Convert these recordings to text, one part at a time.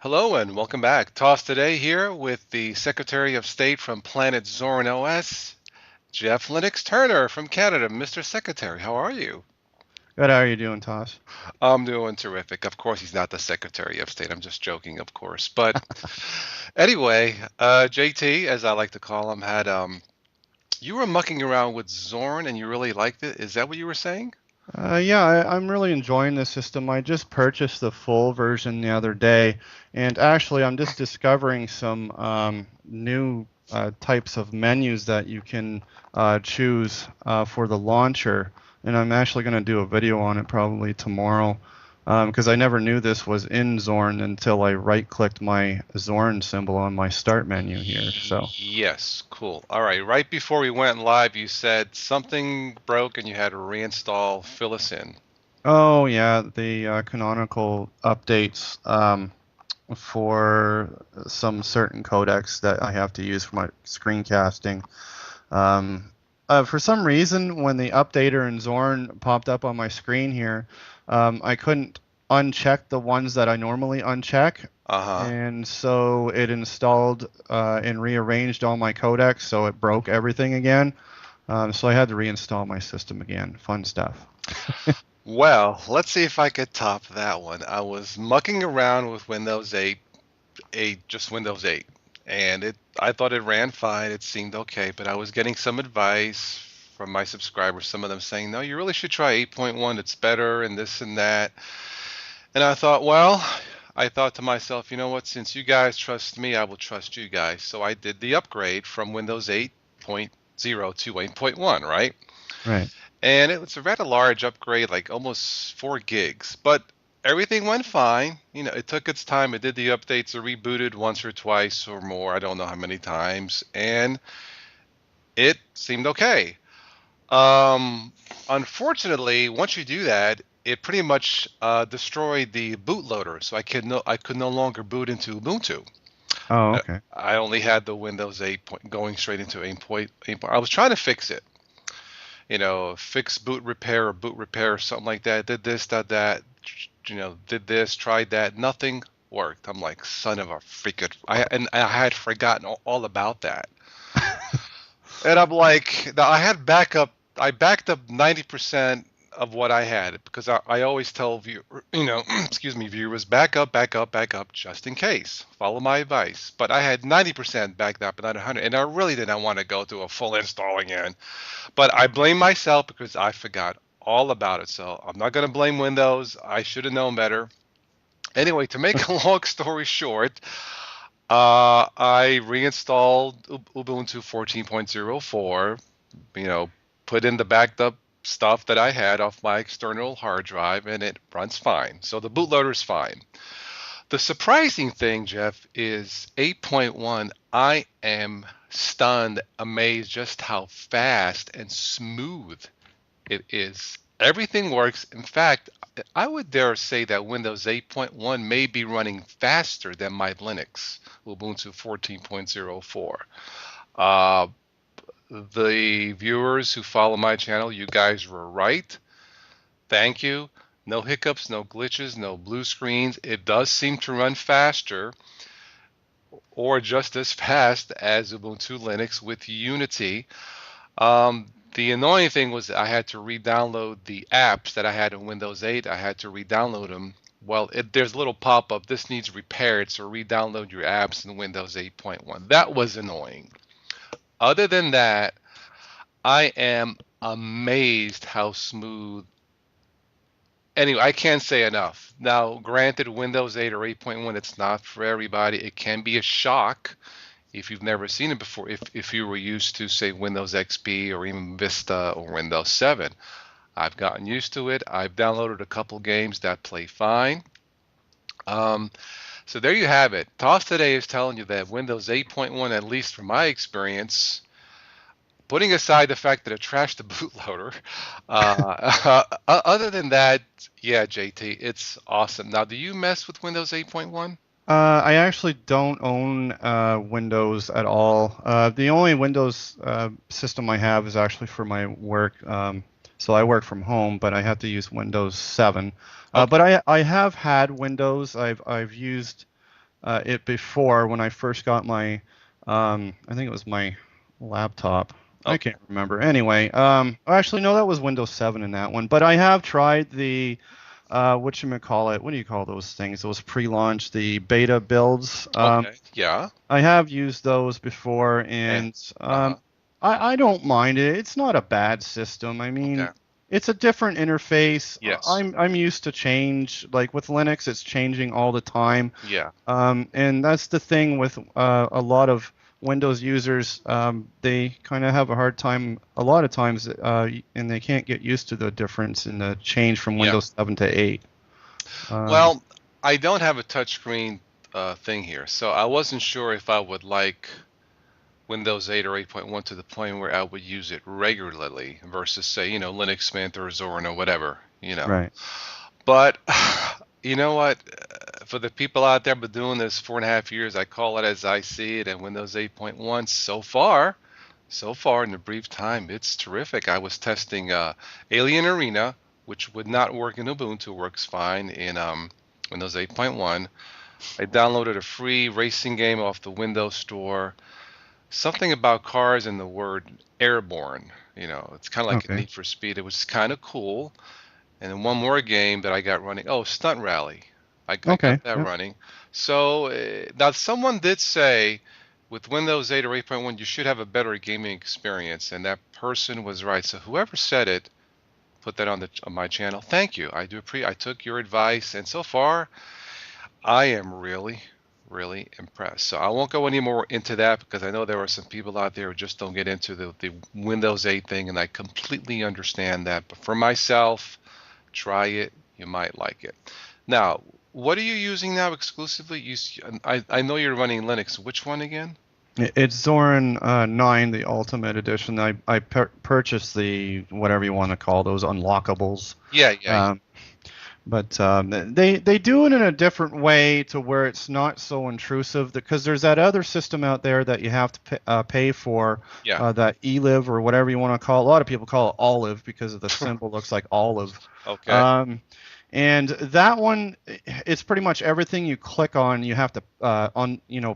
Hello and welcome back. Toss today here with the Secretary of State from planet Zorin OS, Jeff Lennox Turner from Canada. Mr. Secretary, how are you? Good. How are you doing, Tosh? I'm doing terrific. Of course, he's not the Secretary of State. I'm just joking, of course. But anyway, JT, as I like to call him, had you were mucking around with Zorn and you really liked it. Is that what you were saying? Yeah, I'm really enjoying the system. I just purchased the full version the other day, and actually, I'm just discovering some new types of menus that you can choose for the launcher, and I'm actually going to do a video on it probably tomorrow, because I never knew this was in Zorn until I right-clicked my Zorn symbol on my start menu here. So. Yes, cool. All right. Right before we went live, you said something broke and you had to reinstall. Fill us in. Oh yeah, the canonical updates for some certain codecs that I have to use for my screencasting. Um, for some reason, when the updater in Zorn popped up on my screen here, I couldn't uncheck the ones that I normally uncheck, Uh-huh. and so it installed and rearranged all my codecs, so it broke everything again. So I had to reinstall my system again. Fun stuff. Well, let's see if I could top that one. I was mucking around with Windows 8, just Windows 8, and I thought it ran fine. It seemed okay, but I was getting some advice from my subscribers, some of them saying, "No, you really should try 8.1. It's better and this and that." And I thought, well, I thought to myself, you know what? Since you guys trust me, I will trust you guys. So I did the upgrade from Windows 8.0 to 8.1, right? Right. And it was a rather large upgrade, like almost 4 gigs. But everything went fine. You know, it took its time. It did the updates, it rebooted once or twice or more. I don't know how many times. And it seemed okay. Um, Unfortunately, once you do that, it pretty much destroyed the bootloader, so I could no longer boot into Ubuntu. Oh, I, okay. I only had the Windows 8 going straight into 8.8. I was trying to fix it, fix boot repair or boot repair or something like that. Did this, did that, did this, tried that. Nothing worked. I'm like, son of a freaking. I had forgotten all about that. And I'm like, I had backup. I backed up 90% of what I had because I always tell excuse me, viewers, back up, back up, back up, just in case. Follow my advice. But I had 90% backed up, and not 100. And I really didn't want to go through a full install again. But I blame myself because I forgot all about it. So I'm not going to blame Windows. I should have known better. Anyway, to make a long story short, I reinstalled Ubuntu 14.04, you know, put in the backed up stuff that I had off my external hard drive, and it runs fine. So the bootloader is fine. The surprising thing, Jeff, is 8.1. I am stunned, amazed just how fast and smooth it is. Everything works. In fact, I would dare say that Windows 8.1 may be running faster than my Linux, Ubuntu 14.04. Uh, the viewers who follow my channel, you guys were right. Thank you. No hiccups, no glitches, no blue screens. It does seem to run faster or just as fast as Ubuntu Linux with Unity. The annoying thing was I had to re-download the apps that I had in Windows 8. I had to re-download them. Well, there's a little pop-up. This needs repaired, so re-download your apps in Windows 8.1. That was annoying. Other than that, I am amazed how smooth. Anyway, I can't say enough. Now, granted, Windows 8 or 8.1, it's not for everybody. It can be a shock if you've never seen it before, if you were used to, say, Windows XP or even Vista or Windows 7. I've gotten used to it. I've downloaded a couple games that play fine. Um, so there you have it. Toss today is telling you that Windows 8.1, at least from my experience, putting aside the fact that it trashed the bootloader, other than that, yeah, JT, it's awesome. Now, do you mess with Windows 8.1? I actually don't own Windows at all. The only Windows system I have is actually for my work. So I work from home, but I have to use Windows 7. But Okay. I have had Windows. I've used it before when I first got my, I think it was my laptop. I Okay. can't remember. Anyway, actually, no, that was Windows 7 in that one. But I have tried the, whatchamacallit, what do you call those things? Those pre-launch, the beta builds. Okay. Yeah. I have used those before, And and uh-huh. I don't mind it. It's not a bad system. I Okay. mean, it's a different interface. Yes. I'm used to change. Like with Linux, it's changing all the time. Yeah. And that's the thing with a lot of Windows users. They kind of have a hard time a lot of times, and they can't get used to the difference in the change from Yeah. Windows 7 to 8. Um, Well, I don't have a touchscreen thing here, so I wasn't sure if I would like Windows 8 or 8.1 to the point where I would use it regularly versus say, Linux Mint or Zorin or whatever. right. But you know what? For the people out there been doing this 4.5 years, I call it as I see it, and Windows 8.1 so far in the brief time, it's terrific. I was testing Alien Arena, which would not work in Ubuntu, works fine in Windows 8.1. I downloaded a free racing game off the Windows Store. Something about cars and the word airborne. It's kind of like a Okay. Need for Speed. It was kind of cool. And then one more game that I got running. Oh, Stunt Rally. I got Okay. that Yep. running. So now someone did say with Windows 8 or 8.1 you should have a better gaming experience, and that person was right. So whoever said it, put that on my channel. Thank you. I do appreciate. I took your advice, and so far I am really, really impressed. So I won't go any more into that because I know there are some people out there who just don't get into the Windows 8 thing, and I completely understand that. But for myself, try it. You might like it. Now, what are you using now exclusively? I know you're running Linux. Which one again? It's Zorin 9, the Ultimate Edition. I purchased the whatever you want to call those unlockables. Yeah, yeah, yeah. Um, but they do it in a different way to where it's not so intrusive. Because there's that other system out there that you have to pay for, Yeah. that eLive or whatever you want to call it. A lot of people call it Olive because of the symbol looks like olive. Okay. Um, and that one, it's pretty much everything you click on, you have to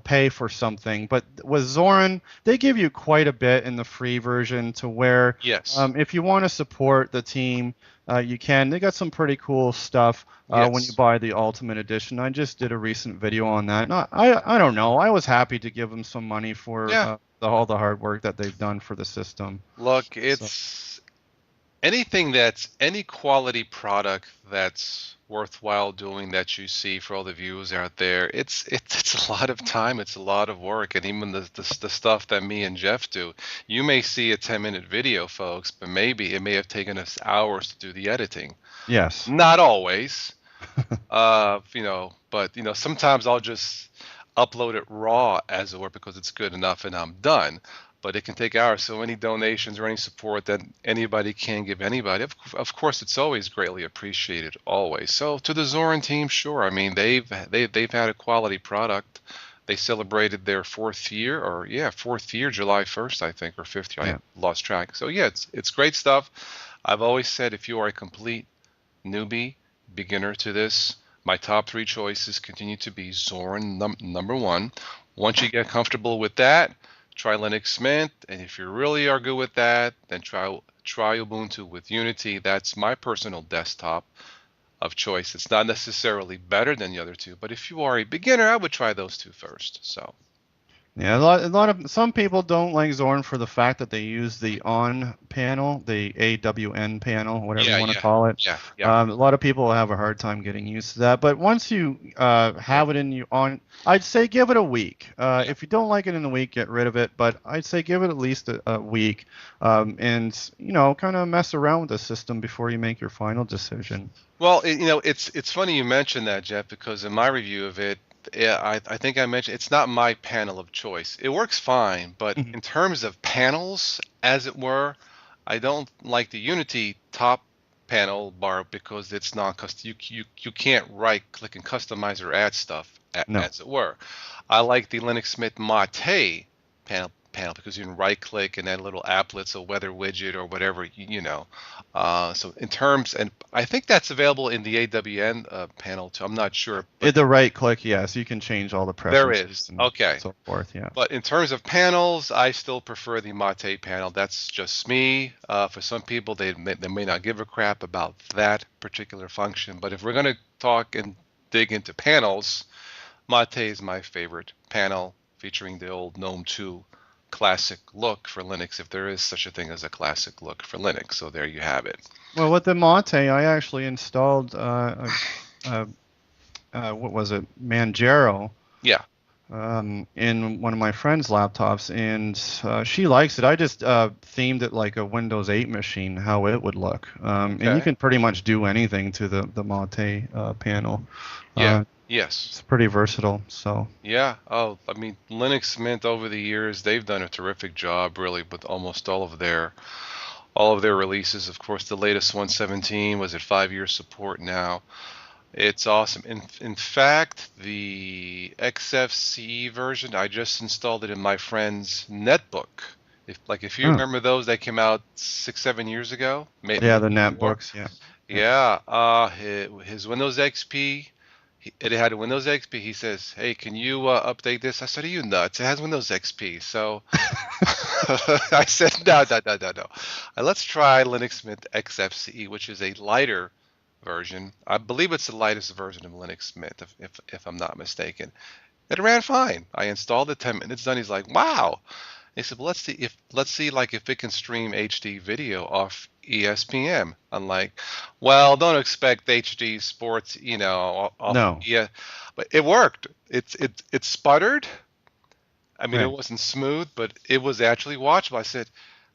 pay for something. But with Zorin, they give you quite a bit in the free version to where Yes. if you want to support the team, you can. They got some pretty cool stuff when you Yes. buy the Ultimate Edition. I just did a recent video on that. And I don't know. I was happy to give them some money for Yeah. all the hard work that they've done for the system. Look, So it's anything that's any quality product that's worthwhile doing that you see for all the viewers out there. It's a lot of time. It's a lot of work, and even the stuff that me and Jeff do. You may see a 10-minute video, folks, but maybe it may have taken us hours to do the editing. yes, Not always. But sometimes I'll just upload it raw as it were because it's good enough and I'm done. But it can take hours. So any donations or any support that anybody can give anybody, of course, it's always greatly appreciated, always. So to the Zorin team, sure. I mean, they've had a quality product. They celebrated their fourth year, July 1st, I think, or fifth year. I yeah, lost track. So yeah, it's great stuff. I've always said if you are a complete newbie, beginner to this, my top three choices continue to be Zorin number one. Once you get comfortable with that, try Linux Mint, and if you really are good with that, then try Ubuntu with Unity. That's my personal desktop of choice. It's not necessarily better than the other two, but if you are a beginner, I would try those two first. So yeah. A lot of some people don't like Zorn for the fact that they use the on panel, the AWN panel, whatever you yeah, want to yeah, call it. yeah, yeah, A lot of people have a hard time getting used to that. But once you yeah, have it in you on, I'd say give it a week. yeah. If you don't like it in the week, get rid of it. But I'd say give it at least a week, and kind of mess around with the system before you make your final decision. Well, it's funny you mentioned that, Jeff, because in my review of it, yeah, I think I mentioned it's not my panel of choice. It works fine, but Mhm. in terms of panels, as it were, I don't like the Unity top panel bar because it's not you can't right click and customize or add stuff No. as it were. I like the Linux Mint Mate panel because you can right click and add little applets, a weather widget or whatever, So in terms, and I think that's available in the AWN panel too. I'm not sure, but The right click, yes, you can change all the there preferences is. and Okay. so forth. Yeah. But in terms of panels, I still prefer the Mate panel. That's just me. For some people, they may not give a crap about that particular function. But if we're going to talk and dig into panels, Mate is my favorite panel, featuring the old GNOME 2 classic look for Linux, if there is such a thing as a classic look for Linux. So there you have it. Well, with the Mate, I actually installed a what was it, Manjaro, Yeah. in one of my friend's laptops, and she likes it. I just themed it like a Windows 8 machine, how it would look. And you Okay. can pretty much do anything to the Mate panel. Yeah. Uh, Yes. it's pretty versatile. So, Yeah. Oh, I mean, Linux Mint over the years, they've done a terrific job, really, with almost all of their releases. Of course, the latest 117 was at 5 years support now. It's awesome. In fact, the XFCE version, I just installed it in my friend's netbook. If you oh, remember those, they came out 6, 7 years ago, yeah, maybe the more. netbooks, yeah. Yeah. Yeah, his Windows XP, it had a Windows XP. He says, "Hey, can you update this?" I said, "Are you nuts? It has Windows XP." So I said, "No, no, no, no, no. Let's try Linux Mint XFCE, which is a lighter version. I believe it's the lightest version of Linux Mint, if I'm not mistaken." It ran fine. I installed it. 10 minutes done. He's like, "Wow." He said, "Well, let's see like if it can stream HD video off ESPN." I'm like, "Well, don't expect HD sports, off of No, but it worked. It sputtered. I mean, it right. wasn't smooth, but it was actually watchable." I said,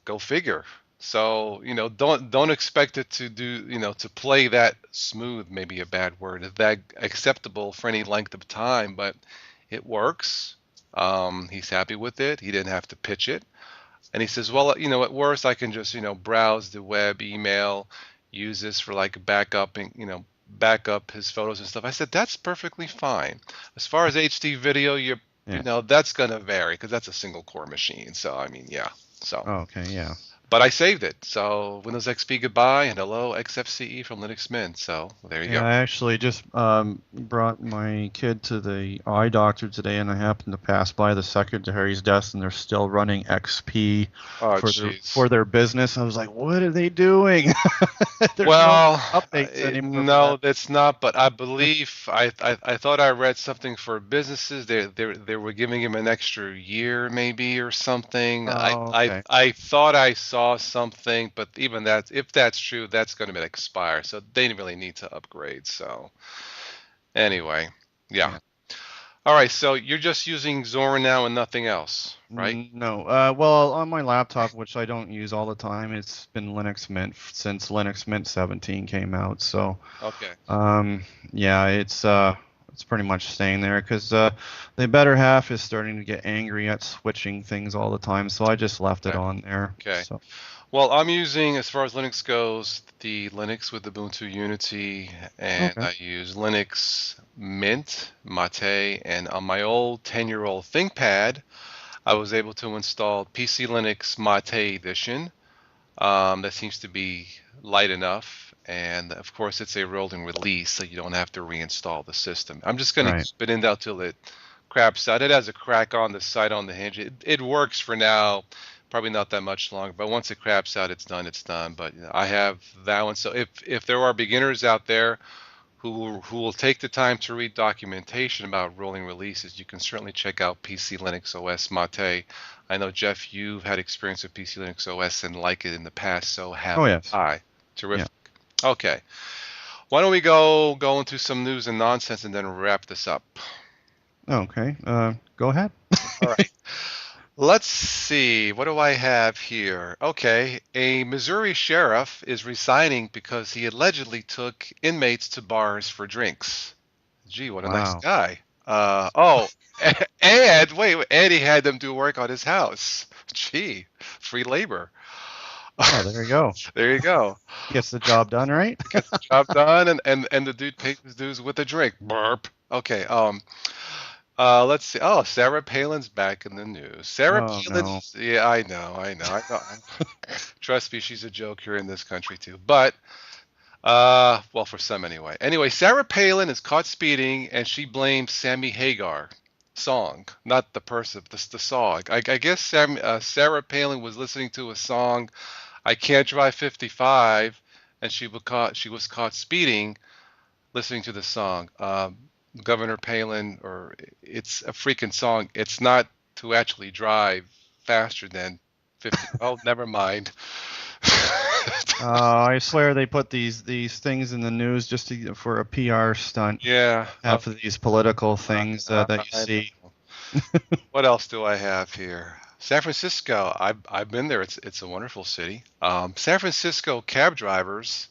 "Go figure." So, don't expect it to do, to play that smooth, maybe a bad word, that acceptable for any length of time, but it works. He's happy with it. He didn't have to pitch it. And he says, "Well, at worst, I can just, browse the web, email, use this for like backup, back up his photos and stuff." I said, "That's perfectly fine. As far as HD video, Yeah. that's gonna vary because that's a single core machine." So, I mean, yeah. So, Oh, okay, yeah. but I saved it. So Windows XP goodbye and hello XFCE from Linux Mint. So there you Yeah, go. I actually just brought my kid to the eye doctor today, and I happened to pass by the secretary's desk, and they're still running XP Oh, for their jeez. business. I was like, "What are they doing?" There's no Well, updates anymore for that. no, that's not. But I believe I thought I read something for businesses. They were giving him an extra year, maybe or something. I Oh, I okay. I thought I saw something, but even that, if that's true, that's going to expire. So they didn't really need to upgrade. So anyway, yeah. Yeah. All right. So you're just using Zorin now and nothing else, right? No. Well, on my laptop, which I don't use all the time, it's been Linux Mint since Linux Mint 17 came out. So, Okay. um, yeah, it's pretty much staying there because the better half is starting to get angry at switching things all the time. So I just left it Okay. on there. Okay. So, Well, I'm using, as far as Linux goes, the Linux with Ubuntu Unity, and okay. I use Linux Mint, Mate, and on my old 10-year-old ThinkPad, I was able to install PC Linux Mate Edition. That seems to be light enough, and of course, it's a rolling release, so you don't have to reinstall the system. I'm just going to Right. keep it in there till it craps out. It has a crack on the side on the hinge. It works for now, probably not that much longer. But once it craps out, it's done. It's done. But I have that one. So if there are beginners out there who will take the time to read documentation about rolling releases, you can certainly check out PC Linux OS Mate. I know, Jeff, you've had experience with PC Linux OS and like it in the past, so have Oh, yes. I. Yeah. Terrific. Okay. Why don't we go into some news and nonsense and then wrap this up? Okay. Go ahead. All right. Let's see. What do I have here? Okay. A Missouri sheriff is resigning because he allegedly took inmates to bars for drinks. Gee, what a nice Wow. guy. Oh, and and he had them do work on his house. Gee, free labor. Oh, there you go. There you go. Gets the job done, right? Gets the job done, and the dude pays his dues with a drink. Burp. Okay. Let's see. Oh, Sarah Palin's back in the news. Sarah Oh no. Palin's, yeah, I know. Trust me, she's a joke here in this country too. But well, for some anyway. Anyway, Sarah Palin is caught speeding, and she blames Sammy Hagar song, not the person, the song. I guess Sarah Palin was listening to a song, "I Can't Drive 55," and she was caught speeding listening to the song. Governor Palin, or it's a freaking song. It's not to actually drive faster than 50. Oh, never mind. I swear they put these things in the news just for a PR stunt. Yeah. Half of these political I, things I, that you I see. know. What else do I have here? San Francisco. I've been there. It's a wonderful city. San Francisco cab drivers.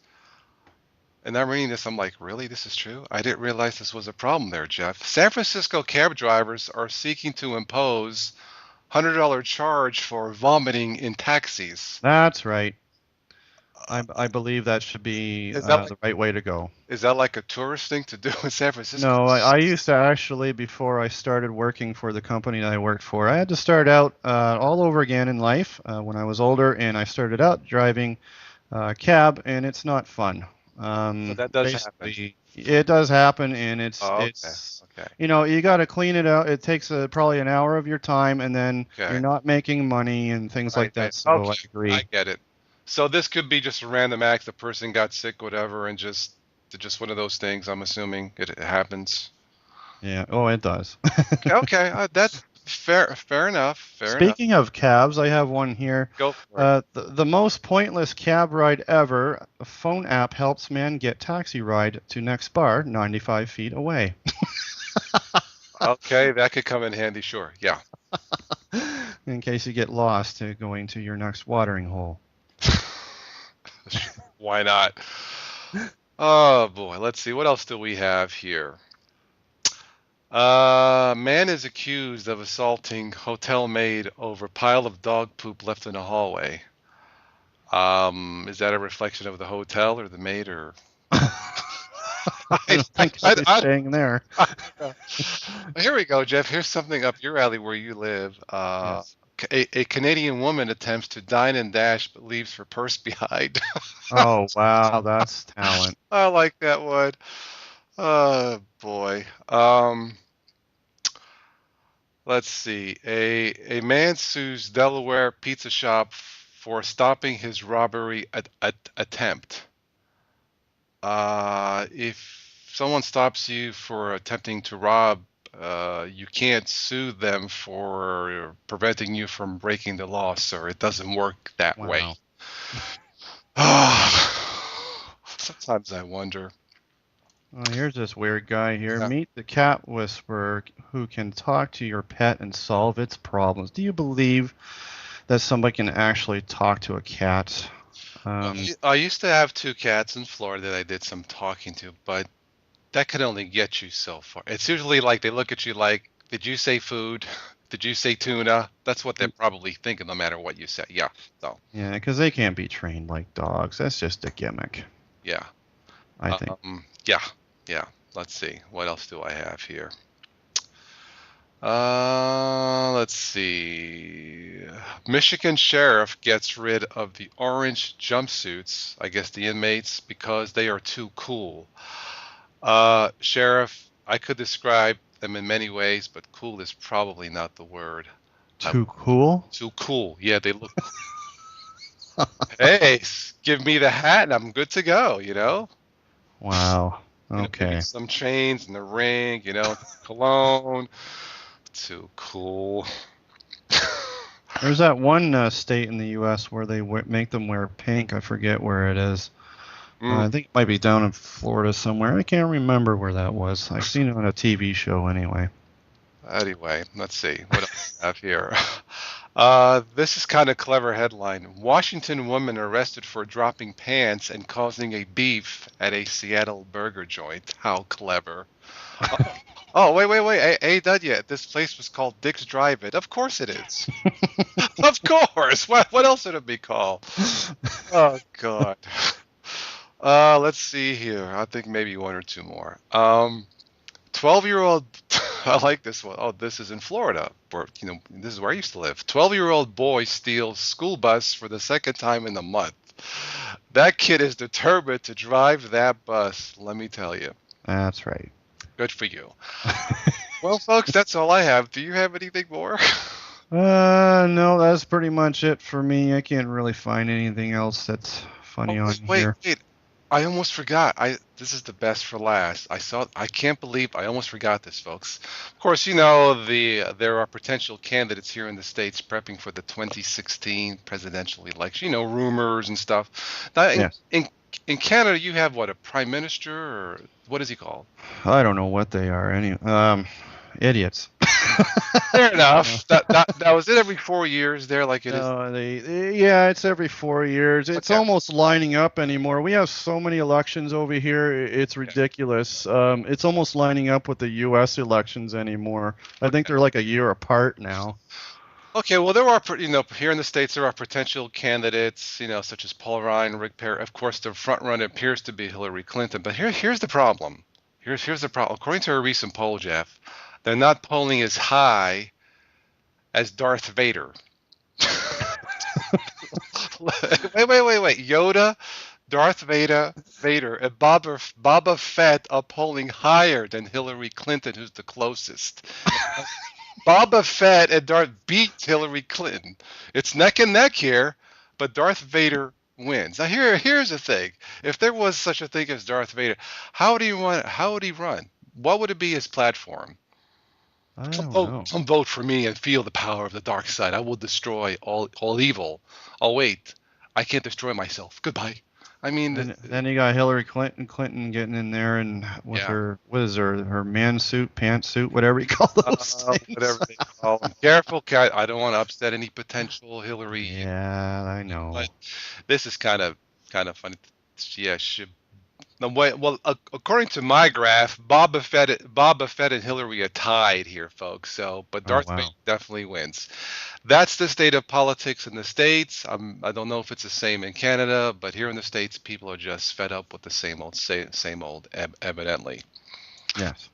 And I'm reading this. I'm like, really? This is true? I didn't realize this was a problem there, Jeff. San Francisco cab drivers are seeking to impose $100 charge for vomiting in taxis. That's right. I believe that should be Is that like the right way to go. is that like a tourist thing to do in San Francisco? No, I used to actually, before I started working for the company that I worked for, I had to start out all over again in life when I was older, and I started out driving cab, and it's not fun. So that does happen. Basically, it does happen, and Oh, okay. it's Okay. you got to clean it out. It takes probably an hour of your time, and then you're Okay. not making money and things Right. like that. So I Okay. I agree. get it. So this could be just a random act. The person got sick, whatever, and just one of those things. I'm assuming it happens. Yeah. Oh, it does. Okay. Okay. That's fair. Fair enough. Fair enough. Speaking of cabs, I have one here. Go for it. The most pointless cab ride ever. A phone app helps man get taxi ride to next bar 95 feet away. Okay, that could come in handy. Sure. Yeah. In case you get lost going to your next watering hole. Why not? Oh boy. Let's see. What else do we have here? Man is accused of assaulting hotel maid over pile of dog poop left in a hallway. Is that a reflection of the hotel or the maid or? I I, don't think I, I was I, staying there. I, Here we go, Jeff. Here's something up your alley where you live. Yes. A Canadian woman attempts to dine and dash but leaves her purse behind. Oh, wow, that's talent. I like that one. Oh boy. Let's see. A man sues Delaware pizza shop for stopping his robbery attempt. If someone stops you for attempting to rob, you can't sue them for preventing you from breaking the law, sir. It doesn't work that way. Wow. Sometimes I wonder. Here's this weird guy here. Yeah. Meet the cat whisperer who can talk to your pet and solve its problems. Do you believe that somebody can actually talk to a cat? Well, Um, I used to have two cats in Florida that I did some talking to, but that could only get you so far. It's usually like they look at you like, did you say food? Did you say tuna? That's what they're probably thinking no matter what you say. Yeah. So, yeah, because they can't be trained like dogs. That's just a gimmick, yeah. I think. Yeah. Yeah. Let's see. What else do I have here? Let's see. Michigan sheriff gets rid of the orange jumpsuits, I guess the inmates, because they are too cool. Sheriff, I could describe them in many ways, but cool is probably not the word. I, Too cool? too cool. Yeah, they look. Hey, give me the hat and I'm good to go. Wow. Maybe Okay. some chains and the ring. Cologne. Too cool. There's that one state in the U.S. where they make them wear pink. I forget where it is. Mm, I think it might be down in Florida somewhere. I can't remember where that was. I've seen it on a TV show anyway. anyway, let's see what else we have here. This is kind of clever headline. Washington woman arrested for dropping pants and causing a beef at a Seattle burger joint. How clever. Oh, oh, wait. Ain't done yet. This place was called Dick's Drive-In. Of course it is. Of course. What else would it be called? Oh, God. Let's see here. I think maybe one or two more. 12-year-old I like this one. Oh, this is in Florida. Where, this is where I used to live. 12-year-old boy steals school bus for the second time in a month. That kid is determined to drive that bus, let me tell you. That's right. Good for you. Well, folks, that's all I have. Do you have anything more? No, that's pretty much it for me. I can't really find anything else that's Oh, funny on wait, here. wait. I almost forgot. This is the best for last. I can't believe I almost forgot this, folks. Of course, there are potential candidates here in the States prepping for the 2016 presidential election. Rumors and stuff. Now, Yes. in Canada, you have what, a prime minister, or what is he called? I don't know what they are. Idiots. Fair No, enough. That was it every 4 years there, like it is. no, yeah, it's every 4 years. It's Okay. almost lining up anymore. We have so many elections over here. It's Okay. ridiculous. It's almost lining up with the U.S. elections anymore. I think Okay. they're like a year apart now. Okay, well, there are, here in the States, there are potential candidates, such as Paul Ryan, Rick Perry. Of course, the front runner appears to be Hillary Clinton. But here's the problem. Here's the problem. According to a recent poll, Jeff, they're not polling as high as Darth Vader. Wait. Yoda, Darth Vader, and Boba Fett are polling higher than Hillary Clinton, who's the closest. Boba Fett and Darth beat Hillary Clinton. It's neck and neck here, but Darth Vader wins. Now here's the thing. If there was such a thing as Darth Vader, how would he run? What would it be his platform? I don't know. Come vote for me and feel the power of the dark side. I will destroy all evil. Oh wait, I can't destroy myself. Goodbye. I mean, Then you got Hillary Clinton getting in there and with yeah. her, what is her man suit, pantsuit, whatever you call those Whatever things. they call them. Careful, cat. I don't want to upset any potential Hillary. Yeah, I But know. this is kind of funny. Yeah, no, well, according to my graph, Boba Fett and Hillary are tied here, folks. So, but Oh Darth Vader wow. definitely wins. That's the state of politics in the States. I don't know if it's the same in Canada, but here in the States, people are just fed up with the same old, evidently. Yes.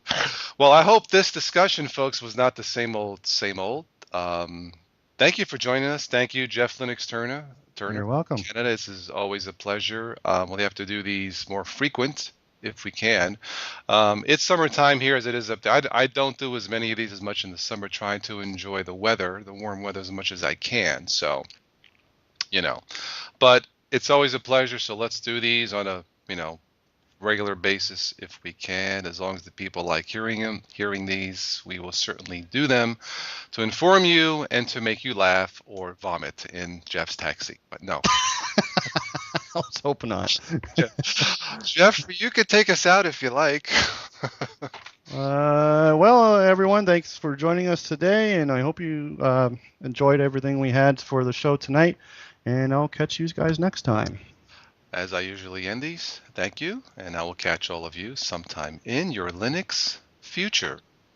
Well, I hope this discussion, folks, was not the same old, same old. Um, Thank you for joining us. Thank you, Jeff Linux Turner, You're welcome. Canada. This is always a pleasure. We'll have to do these more frequent if we can. It's summertime here as it is up there. I don't do as many of these as much in the summer, trying to enjoy the weather, the warm weather, as much as I can. So, you know, but it's always a pleasure. So let's do these on a, regular basis if we can. As long as the people like hearing these, we will certainly do them to inform you and to make you laugh or vomit in Jeff's taxi. But no, Let's hope not. Jeff, you could take us out if you like. Well, everyone, thanks for joining us today, and I hope you enjoyed everything we had for the show tonight. And I'll catch you guys next time. As I usually end these, thank you, and I will catch all of you sometime in your Linux future.